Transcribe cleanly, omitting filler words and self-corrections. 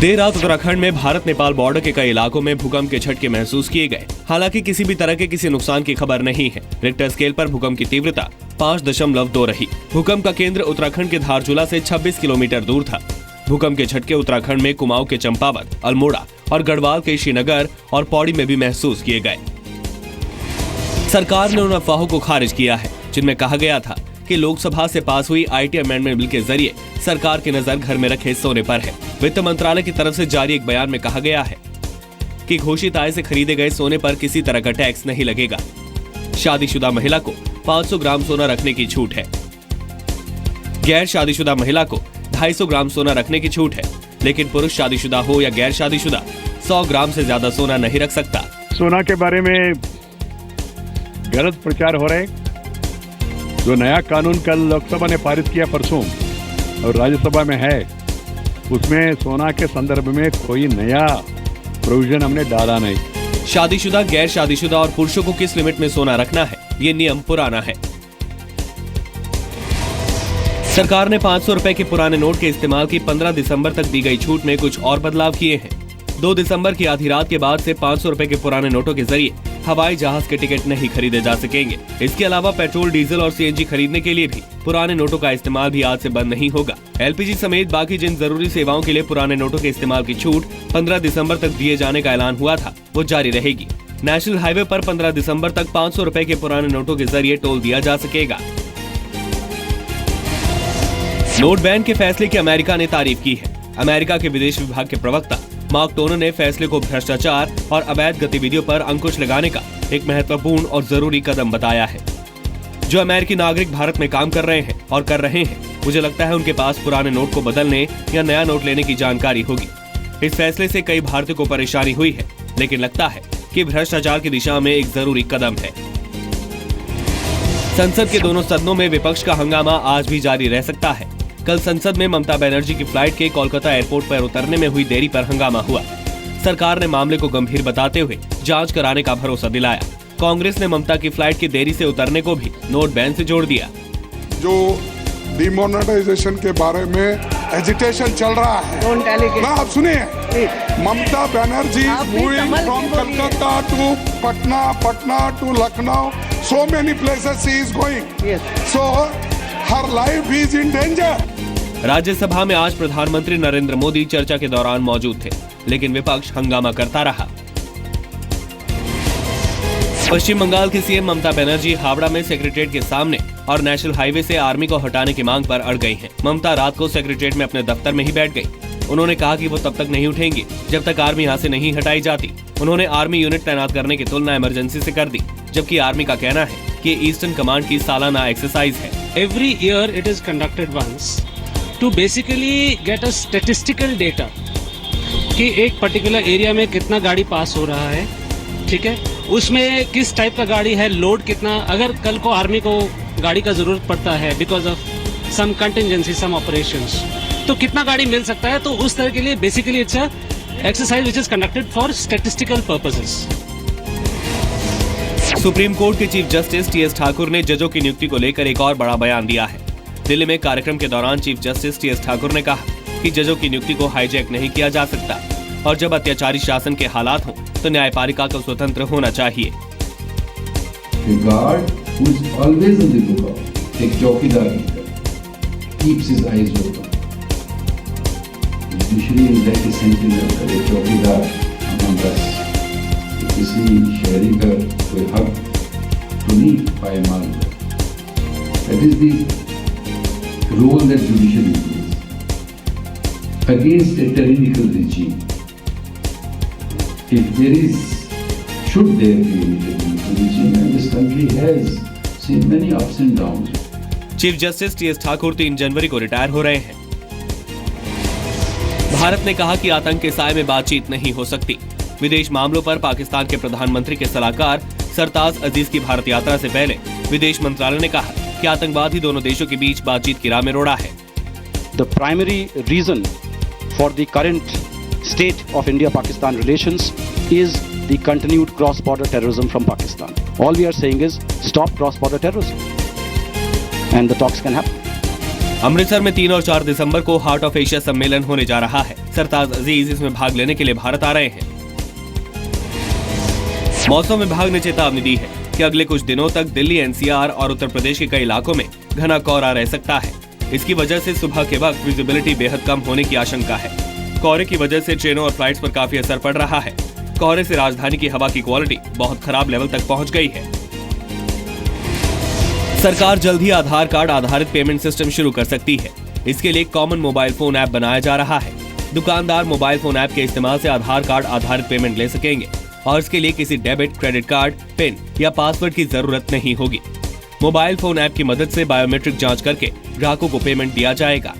देर रात उत्तराखंड में भारत नेपाल बॉर्डर के कई इलाकों में भूकंप के झटके महसूस किए गए। हालांकि किसी भी तरह के किसी नुकसान की खबर नहीं है। रिक्टर स्केल पर भूकंप की तीव्रता 5.2 रही। भूकंप का केंद्र उत्तराखंड के धारचूला से 26 किलोमीटर दूर था। भूकंप के झटके उत्तराखंड में कुमाऊं के चंपावत, अल्मोड़ा और गढ़वाल के श्रीनगर और पौड़ी में भी महसूस किए गए। सरकार ने उन अफवाहों को खारिज किया है जिनमें कहा गया था कि लोकसभा से पास हुई आईटी अमेंडमेंट बिल के जरिए सरकार की नजर घर में रखे सोने पर है। वित्त मंत्रालय की तरफ से जारी एक बयान में कहा गया है कि घोषित आय से खरीदे गए सोने पर किसी तरह का टैक्स नहीं लगेगा। शादीशुदा महिला को 500 ग्राम सोना रखने की छूट है। गैर शादीशुदा महिला को 250 ग्राम सोना रखने की छूट है, लेकिन पुरुष शादीशुदा हो या गैर शादीशुदा 100 ग्राम से ज्यादा सोना नहीं रख सकता। सोना के बारे में गलत प्रचार हो रहे। जो नया कानून कल लोकसभा ने पारित किया परसों और राज्यसभा में है, उसमें सोना के संदर्भ में कोई नया प्रोविजन हमने डाला नहीं। शादीशुदा, गैर शादीशुदा और पुरुषों को किस लिमिट में सोना रखना है, ये नियम पुराना है। सरकार ने 500 रुपए के पुराने नोट के इस्तेमाल की 15 दिसंबर तक दी गई छूट में कुछ और बदलाव किए हैं। 2 दिसंबर की आधी रात के बाद से 500 रुपए के पुराने नोटों के जरिए हवाई जहाज के टिकट नहीं खरीदे जा सकेंगे। इसके अलावा पेट्रोल, डीजल और सीएनजी खरीदने के लिए भी पुराने नोटों का इस्तेमाल भी आज से बंद नहीं होगा। एलपीजी समेत बाकी जिन जरूरी सेवाओं के लिए पुराने नोटों के इस्तेमाल की छूट 15 दिसंबर तक दिए जाने का ऐलान हुआ था, वो जारी रहेगी। नेशनल हाईवे पर 15 दिसंबर तक 500 रुपए के पुराने नोटों के जरिए टोल दिया जा सकेगा। नोट बैन के फैसले की अमेरिका ने तारीफ की है। अमेरिका के विदेश विभाग के प्रवक्ता मार्क टोनर ने फैसले को भ्रष्टाचार और अवैध गतिविधियों पर अंकुश लगाने का एक महत्वपूर्ण और जरूरी कदम बताया है। जो अमेरिकी नागरिक भारत में काम कर रहे हैं, मुझे लगता है उनके पास पुराने नोट को बदलने या नया नोट लेने की जानकारी होगी। इस फैसले से कई भारतीयों को परेशानी हुई है, लेकिन लगता है कि भ्रष्टाचार की दिशा में एक जरूरी कदम है। संसद के दोनों सदनों में विपक्ष का हंगामा आज भी जारी रह सकता है। कल संसद में ममता बनर्जी की फ्लाइट के कोलकाता एयरपोर्ट पर उतरने में हुई देरी पर हंगामा हुआ। सरकार ने मामले को गंभीर बताते हुए जांच कराने का भरोसा दिलाया। कांग्रेस ने ममता की फ्लाइट की देरी से उतरने को भी नोट बैन से जोड़ दिया। जो डिमोनेटाइजेशन के बारे में एजिटेशन चल रहा है ना, आप सुनिए। Mamata Banerjee moving from Calcutta to Patna to Lucknow, so many places she is going, so her life is in danger. Rajya Sabha में आज प्रधानमंत्री नरेंद्र मोदी चर्चा के दौरान मौजूद थे, लेकिन विपक्ष हंगामा करता रहा। पश्चिम बंगाल की सीएम ममता बनर्जी हावड़ा में सेक्रेटेरिएट के सामने और नेशनल हाईवे से आर्मी को हटाने की मांग पर अड़ गई हैं। ममता रात को सेक्रेटेरिएट में अपने दफ्तर में ही बैठ गई। उन्होंने कहा कि वो तब तक नहीं उठेंगी जब तक आर्मी यहाँ से नहीं हटाई जाती। उन्होंने आर्मी यूनिट तैनात करने की तुलना इमरजेंसी से कर दी, जबकि आर्मी का कहना है कि ईस्टर्न कमांड की सालाना एक्सरसाइज है। Every year it is conducted once to basically get a statistical data कि एक पर्टिकुलर एरिया में कितना गाड़ी पास हो रहा है, ठीक है, उसमें किस टाइप का गाड़ी है, लोड कितना, अगर कल को आर्मी को गाड़ी का जरूरत पड़ता है because of some contingency, some operations, तो कितना गाड़ी मिल सकता है। तो उस तरह के लिए basically it's a exercise which is conducted for statistical purposes. Supreme court के चीफ जस्टिस टीएस ठाकुर ने जजों की नियुक्ति को लेकर एक और बड़ा बयान दिया है। दिल्ली में कार्यक्रम के दौरान चीफ जस्टिस टीएस ठाकुर ने कहा कि जजों की नियुक्ति को हाईजैक नहीं किया जा सकता और जब अत्याचारी शासन के हालात हों तो न्यायपालिका को स्वतंत्र होना चाहिए। किसी शहरी का कोई हक तो नहीं पाए मालूम। That is the role that judiciary plays against a tyrannical regime. If there is, should there be a tyrannical regime, and this country has seen many ups and downs. Chief justice TS Thakur 3 जनवरी को retire हो रहे हैं। भारत ने कहा कि आतंक के साए में बातचीत नहीं हो सकती। विदेश मामलों पर पाकिस्तान के प्रधानमंत्री के सलाहकार सरताज अजीज की भारत यात्रा से पहले विदेश मंत्रालय ने कहा कि आतंकवाद ही दोनों देशों के बीच बातचीत की राह में रोड़ा है। The primary reason for the current state of India-Pakistan relations is the continued cross-border terrorism from Pakistan. All we are saying is stop cross-border terrorism and the talks can happen. Amritsar में 3 और 4 दिसंबर को हार्ट ऑफ एशिया सम्मेलन होने जा रहा है। सरताज अजीज इसमें भाग लेने के लिए भारत आ रहे हैं। मौसम विभाग ने चेतावनी दी है कि अगले कुछ दिनों तक दिल्ली, एनसीआर और उत्तर प्रदेश के कई इलाकों में घना कोहरा रह सकता है। इसकी वजह से सुबह के वक्त विजिबिलिटी बेहद कम होने की आशंका है। कोहरे की वजह से ट्रेनों और फ्लाइट्स पर काफी असर पड़ रहा है। कोहरे से राजधानी की हवा की क्वालिटी बहुत खराब लेवल तक पहुंच गई है। सरकार जल्द ही आधार कार्ड आधारित पेमेंट सिस्टम शुरू कर सकती है। इसके लिए कॉमन मोबाइल फोन ऐप बनाया जा रहा है। दुकानदार मोबाइल फोन ऐप के इस्तेमाल से आधार कार्ड आधारित पेमेंट ले सकेंगे और इसके लिए किसी डेबिट, क्रेडिट कार्ड, पिन या पासवर्ड की जरूरत नहीं होगी। मोबाइल फोन ऐप की मदद से बायोमेट्रिक जांच करके ग्राहकों को पेमेंट दिया जाएगा।